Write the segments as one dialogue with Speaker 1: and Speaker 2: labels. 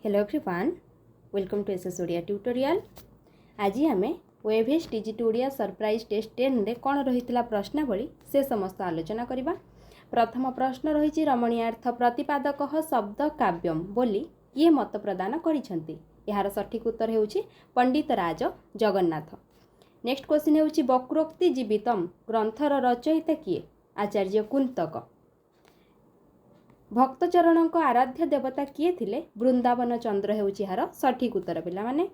Speaker 1: Hello everyone, welcome to SS Odia tutorial. आज आम वेभेस डिजिट ओडिया सरप्राइज टेस्ट 10 रे कौन रही प्रश्नावली से समस्त आलोचना करवा। प्रथम प्रश्न रही रमणीयार्थ प्रतिपादक शब्द काव्यम बोली किए मत प्रदान करिसेंती। यार सठिक उत्तर हेउछि पंडित राज जगन्नाथ। नेक्स्ट क्वेश्चन हेउछि वक्रोक्ति जीवितम ग्रंथर रचयिता किए? आचार्य कुंतक। भक्तचरण आराध्य देवता किए थिले? वृंदावन चंद्र हेउछि यार सठिक उत्तर। पिला माने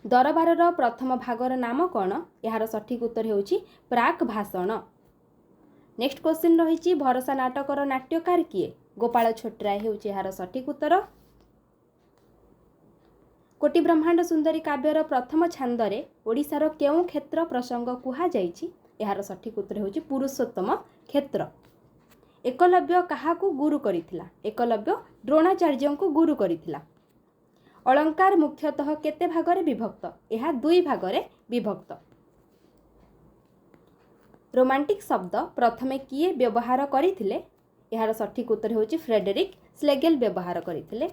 Speaker 1: दरबार प्रथम भागर नाम कौन? यार सठिक उत्तर हेउछि प्राक भाषण। नेक्स्ट क्वेश्चन रही भरोसा नाटकर नाट्यकार किए? गोपाल छोटराय हेउछि यार सठिक उत्तर। कोटि ब्रह्मांड सुंदरी काव्यर प्रथम छांदरे ओडिशार केउं क्षेत्र प्रसंग कुहा जाइछि? यार सठिक उत्तर हेउछि पुरुषोत्तम क्षेत्र। एकलव्य काहाकू गुरु करिथिला? एकलव्य द्रोणाचार्य को गुरु करिथिला। अलंकार मुख्यतः केते भागरे विभक्त? यह दुई भागरे विभक्त। रोमांटिक शब्द प्रथमे किए व्यवहार करिथिले? यार सठिक उत्तर हेउछि फ्रेडरिक स्लेगेल व्यवहार करिथिले।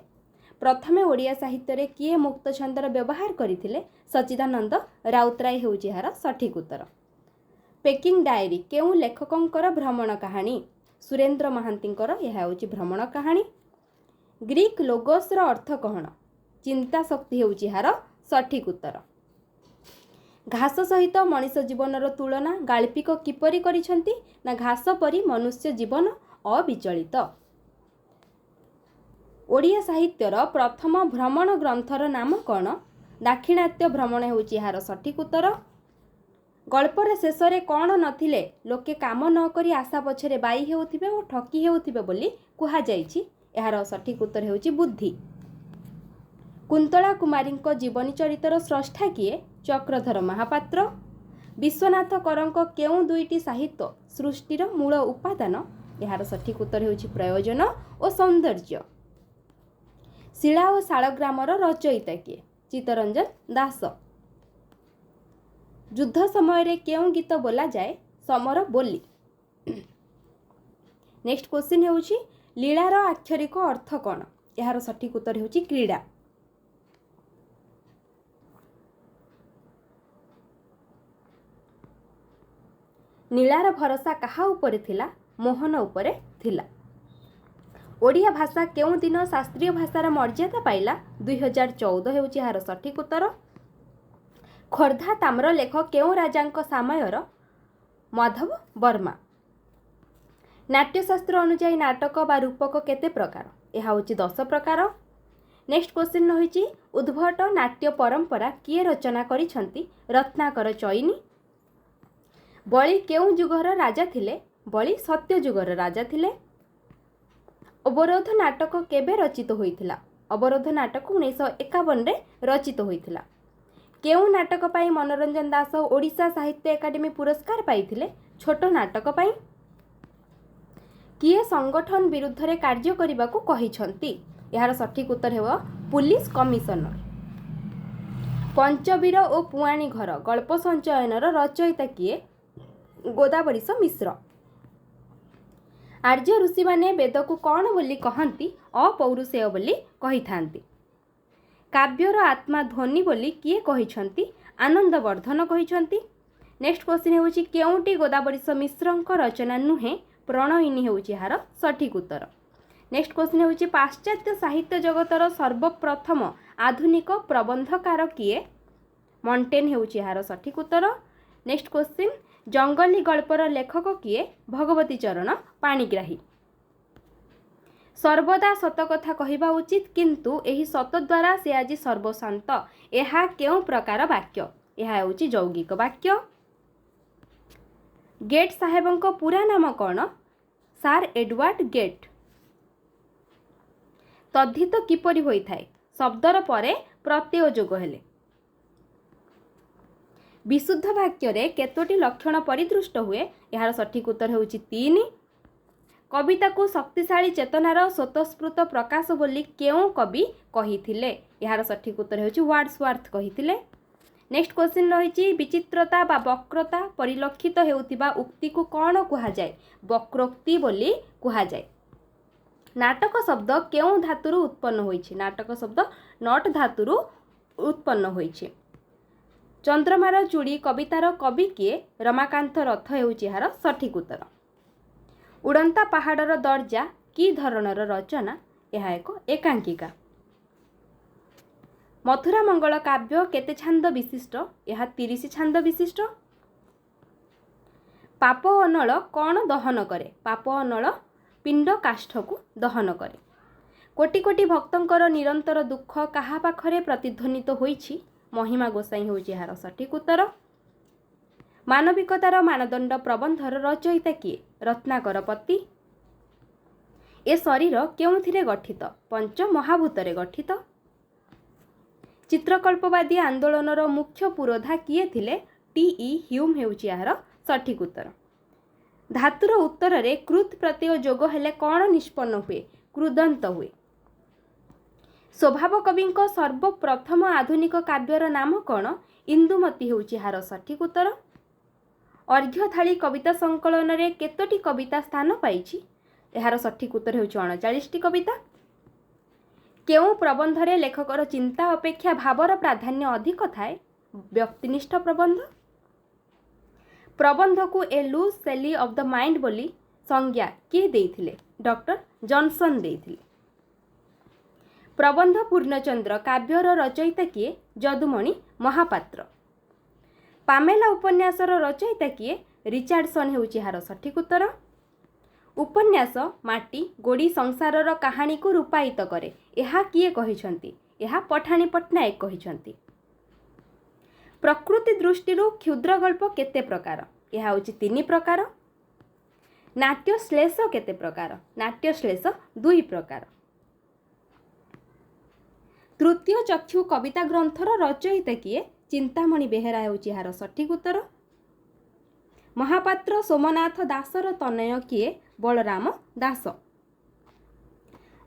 Speaker 1: प्रथमे ओडिया साहित्य रे किए मुक्त छंदर व्यवहार करिथिले? सच्चिदानंद राउतराय हेउछि यार सठिक उत्तर। पेकिंग डायरी केउं लेखकंकर भ्रमण कहानी? सुरेंद्र महांतींकर यह होची भ्रमण कहानी। ग्रीक लोगोस रो अर्थ कौन? चिंता शक्ति हेउची यार सठिक उत्तर। घास सहित मनुष्य जीवनर तुलना गाल्पिक किपरि करिसंती? ना घास परी मनुष्य जीवन अविचलित। ओडिया साहित्यर प्रथम भ्रमण ग्रंथर नाम कौन? दाक्षिणात्य भ्रमण हेउची यार सठिक उत्तर। गल्पर शेष रे कौन नथिले लोके काम न करी आशा पछरे बाई हेउथिबे और ठकी हेउथिबे बोली कुहा जाइछि? यार सठिक उत्तर हेउछि बुद्धि। कुंतला कुमारींको जीवनी चरितर स्रष्टा किए? चक्रधर महापात्र। विश्वनाथ करंक केउं दुईटी साहित्य सृष्टिर मूल उपादान? यार सठिक उत्तर हेउछि प्रयोजन और सौंदर्य। शिला और शालग्रामर रचयिता किए? चित्तरंजन दास। युद्ध समय रे केउं गीत बोला जाए? समर बोली। नेक्स्ट क्वेश्चन हेउछि लीलार आक्षरिक अर्थ कौन? यार सठिक उत्तर हेउछि क्रीड़ा। नीलार भरोसा काहा उपरे थिला? मोहन उपरे थिला। ओडिया भाषा केउं दिन शास्त्रीय भाषार मर्यादा पाइला? 2014 हेउछि यार सठिक उत्तर। खोर्धा ताम्र लेख केउं राजांक सामयर? माधव वर्मा। नाट्यशास्त्र अनुसार नाटक बा रूपक केते प्रकार? यह होची 10 प्रकार। नेक्स्ट क्वेश्चन रही उद्भट नाट्य परंपरा किए रचना करिसंती? रत्नाकर चैनी। बलि केउं जुगर राजा थिले? बलि सत्य जुगर राजा थिले। अवरोध नाटक केबे रचित होइथिला? अवरोध नाटक 1951 रे रचित होइथिला। केउं नाटक पाई मनोरंजन दास ओडिशा साहित्य एकाडेमी पुरस्कार पाइथिले? छोट नाटक पाई। किए संगठन विरुद्ध रे कार्य करिबा को कहिसंती? यार सठिक उत्तर हेबो पुलिस कमिशनर। पंचवीर और पुआणी घर गल्प संचयनर रचयिता किए? गोदावरीश मिश्र। आर्य ऋषि माने वेद को कौन बोली कहंती? अपौरुषेय बोली कहिथांती। काव्यर आत्मा ध्वनि बोली किए कहिसंती? आनंदवर्धन कहिसंती। नेक्स्ट क्वेश्चन हेउछि केउंटी गोदावरीश मिश्रंक रचना नुहे प्रणयिनी हेउछि यार सठिक उत्तर। नेक्स्ट क्वेश्चन हेउछि पाश्चात्य साहित्य जगतर सर्वप्रथम आधुनिक प्रबंधकार किए? मॉन्टेन हेउछि यार सठिक उत्तर। नेक्स्ट क्वेश्चन जंगली गल्पर लेखक किए? भगवती चरण पाणिग्राही। सर्वदा सत कथा कहिबा उचित किंतु एही सत द्वारा से आज सर्वशांत। यह केउं प्रकार वाक्य? यह होची यौगिक वाक्य। गेट साहेबंक पूरा नाम कौन? सार एडवर्ड गेट। तद्धित किपरि होइथाय? शब्दर परे प्रत्यय जोग हेले। विशुद्ध वाक्य रे केतोटी लक्षण परिदृष्ट हुए? यार सठिक उत्तर हेउछि 3। कविता को शक्तिशाली चेतनार स्वतःस्फूर्त प्रकाश बोली केउं कवि कहिथिले? यार सठिक उत्तर हेउछि वर्ड्सवर्थ कहिथिले। नेक्स्ट क्वेश्चन रही विचित्रता बा वक्रता परिलक्षित हेउथिबा उक्ति को कौन कुहा जाए? वक्रोक्ति बोली कुहा जाए। नाटक शब्द केउं धातुरु उत्पन्न होइछि? नाटक शब्द नट धातुरु उत्पन्न होइछि। चंद्रमार चूड़ी कवितार कवि किए? रमाकांत रथ हेउछि एହାର सठिक उत्तर। उड़ंता पहाड़र दर्जा कि धरणर रचना? यह एक एकांकिका। मथुरा मंगल काव्य केते छांद विशिष्ट? यह 30 छांद विशिष्ट। पाप अनल कौन दहन करे? पाप अनल पिंड काष्ठ को दहन करे। कोटि कोटि भक्तंकर निरंतर दुख काहा पाखरे प्रतिध्वनित होइछि? महिमा गोसाई होउछि एହାର सठिक उत्तर। मानविकतार मानदंड प्रबंधर रचयिता किए? रत्नाकर पति। ए शरीर केउथिरे गठित? पंच महाभूतरे गठित। चित्रकल्पवादी आंदोलनर मुख्य पुरोधा किए थिले? टी.ई. ह्यूम हेउछि एହାର सठिक उत्तर। धातुर उत्तर रे कृत प्रत्यय जोग हेले कौन निष्पन्न हुए? कृदंत हुए। स्वभाव कविंक सर्वप्रथम आधुनिक काव्यर नाम कौन? इंदुमती हेउछि एହାର सठिक उत्तर। अर्घ्य थाली कविता संकलन रे केतोटी कविता स्थान पाइछि? एହାର सठिक उत्तर हेउछि 39टी कविता। केउं प्रबंधरे लेखकर चिंता अपेक्षा भावर प्राधान्य अधिक थाए? व्यक्तिनिष्ठ प्रबंध। प्रबंध को ए लूज सेली ऑफ द माइंड बोली संज्ञा किए देइथिले? Doctor Johnson देइथिले। प्रबंध पूर्णचंद्र काव्यर रचयिता किए? जदुमणि महापात्र। पामेला उपन्यासर रचयिता किए? रिचार्डसन हेउछि एହାର सठिक उत्तर। उपन्यास माटी गोड़ी संसारर कहानी को रूपायित करे यह किए कहिछंती? यह पठाणी पट्टनायक कहिछंती। प्रकृति दृष्टि क्षुद्र गल्प केते प्रकार? यह होछि 3 प्रकार। नाट्य श्लेष केते प्रकार? नाट्य श्लेष 2 प्रकार। तृतीय चक्षु कविता ग्रंथर रचयिता किए? चिंतामणि बेहेरा हेउछि एହାର सठिक उत्तर। महापात्र सोमनाथ दासर तनय किए? बलराम दास।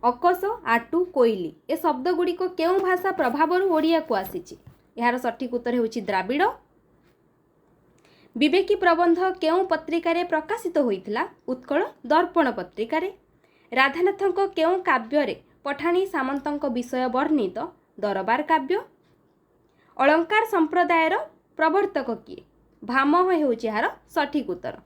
Speaker 1: अकस आटु कोइली ए शब्द गुड़िक केउं भाषा प्रभाव ओडिया को आसीछि? यार सठिक उत्तर हेउछि द्राविड़। विवेकी प्रबंध केउं पत्रिकारे प्रकाशित होइथिला? उत्कल दर्पण पत्रिकारे। राधानाथंक केउं काव्यरे पठाणी सामंतंक विषय वर्णित? दरबार काव्य। अलंकार संप्रदायर प्रवर्तक किए? भामह हेउछि यार सठिक उत्तर।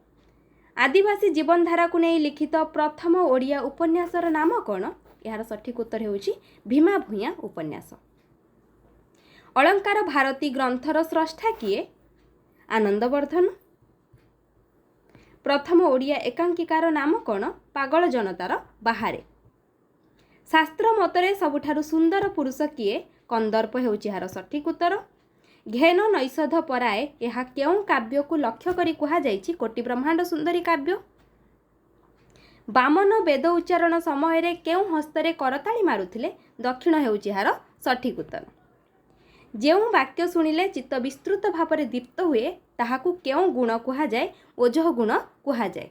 Speaker 1: आदिवासी जीवनधारा को नहीं लिखित प्रथम ओडिया उपन्यासर नाम कौन? यार सठिक उत्तर हेउछि भीमा भूया उपन्यास। अलंकार भारती ग्रंथर स्रष्टा किए? आनंदवर्धन। प्रथम ओडिया एकांकिकार नाम कौन? पागल जनतार बाहारे। शास्त्र मतरे सबुठारु सुंदर पुरुष किए? कंदर्प हेउछि यार सठिक उत्तर। घेन नैषध पराए यह केउं काव्य को लक्ष्य करी कुहा जाइछि? कोटि ब्रह्मांड सुंदरी काव्य। बामन वेद उच्चारण समय रे केउं हस्तरे करताली मारुथिले? दक्षिण हेउछि यार सठिक उत्तर। जेउं वाक्य शुणिले चित्त विस्तृत भावरे दीप्त हुए ताहाकु केउं गुण कुहा जाए? ओजह गुण कुहा जाए।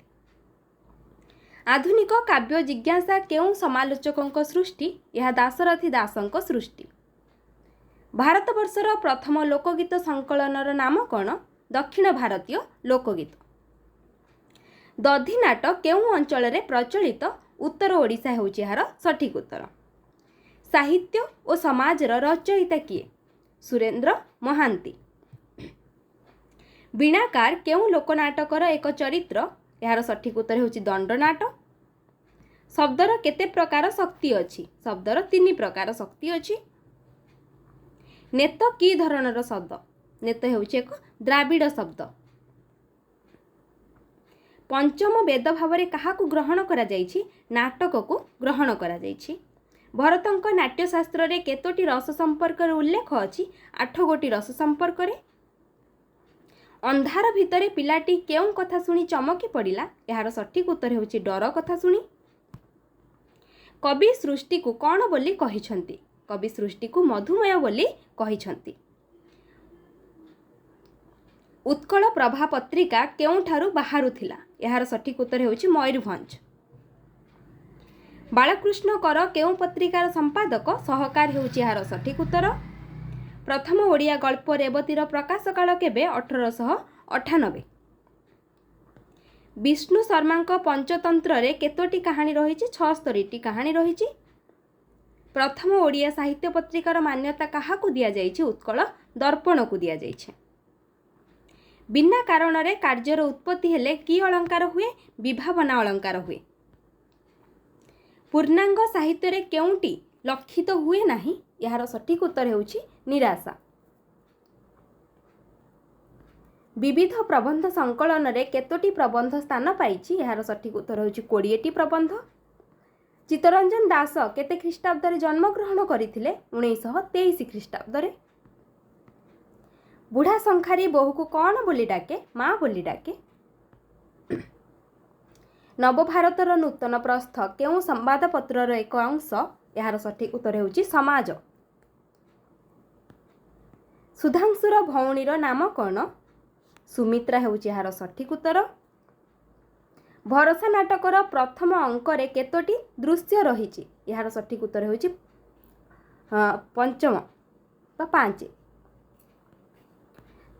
Speaker 1: आधुनिक काव्य जिज्ञासा केउं समालोचकंक सृष्टि? यह दासरथी दासंक सृष्टि। भारतवर्षर प्रथम लोकगीत संकलनर नाम कौन? दक्षिण भारतीय लोकगीत। दधिनाट केउं अंचल प्रचलित? उत्तर ओडिशा हेउछि यार सठिक उत्तर। साहित्य और समाजर रचयिता किए? सुरेंद्र महांती। वीणाकार केउं लोकनाटकर एक चरित्र? यार सठिक उत्तर हेउछि दंडनाट। शब्दर केते प्रकार शक्ति अछि? शब्दर 3 प्रकार शक्ति अछि। नेत कि धरणर शब्द? नेत हेउछि एक द्राविड़ शब्द। पंचम वेद भावरे काहाकु ग्रहण करा जाइछि? नाटक को ग्रहण करा जाइछि। भरतंक नाट्यशास्त्र रे केतोटी रस संपर्क उल्लेख अछि? 8 गोटी रस संपर्क रे। अंधार भितरे पिलाटी केउं कथा सुनी चमकी पड़िला? यार सठिक उत्तर हेउछि डर कथा सुनी। कवि सृष्टि को कौन बोली कहिछंती? कवि सृष्टि को मधुमय बोली कहिछंती। उत्कल प्रभा पत्रिका केउंठारु बाहारुथिला? यार सठिक उत्तर हेउछि मयूरभंज। बालकृष्ण कर केउं पत्रिकार संपादक? सहकार हेउछि यार सठिक उत्तर। प्रथम ओडिया गल्प रेवतीर प्रकाश काल केबे? 1898। विष्णु शर्मा पंचतंत्र रे केतोटी कहानी रही? 76टी कहानी रही। प्रथम ओडिया साहित्य पत्रिकार मान्यता क्या दिया जाइछि? उत्कल दर्पण को दिया जाइछि। बिना कारण रे कार्यर उत्पत्ति हेले कि अलंकार हुए? विभावना अलंकार हुए। पूर्णांग साहित्य रे केउंटी लक्षित हुए नाही? यार सठिक उत्तर हेउछि निराशा। विविध प्रबंध संकलन रे केतोटी प्रबंध स्थान पाइछि? यार सठिक उत्तर हेउछि 20टी प्रबंध। चित्तरंजन दास केते ख्रीष्टाब्द रे जन्म ग्रहण करथिले? 1923 ख्रीष्टाब्द रे। बुढ़ा संखारी बोहू को कौन बोली डाके? माँ बोली डाके। नवभारतर नूतन प्रस्थ केउं संवादपत्रर एक अंश? यार सठिक उत्तर हेउछि समाज। सुधांशुर भौणीर नाम कौन? सुमित्रा हेउछि यार सठिक उत्तर। भरोसा नाटकर प्रथम अंकरे केतोटी दृश्य रहिछि? यार सठिक उत्तर हेउछि पंचम बा 5।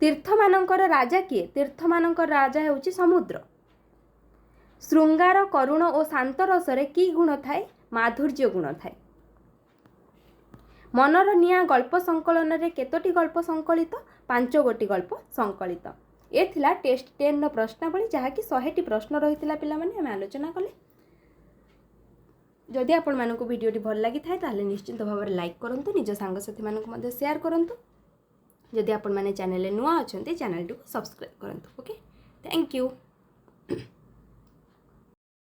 Speaker 1: तीर्थमानंकर राजा किए? तीर्थमानंकर राजा हेउछि समुद्र। श्रृंगार करुण और शांत रसरे की गुण थाए? माधुर्य गुण थाए। मनर निया गल्प संकलन रे केतोटी गल्प संकलित? 5 गोटी गल्प संकलित। ए थिला टेस्ट 10 प्रश्नावली जहाँकि 100टी प्रश्न रही पिला माने आम आलोचना कले। जदि आपण मानक वीडियोटी भल लगी थाए ताले निश्चित भाव में लाइक करंतु, निज सांग साथी मानक मध्ये शेयर करंतु। जदि आपण माने चैनल नुआ अछंती चैनल को सब्सक्राइब करंतु। Okay, thank you.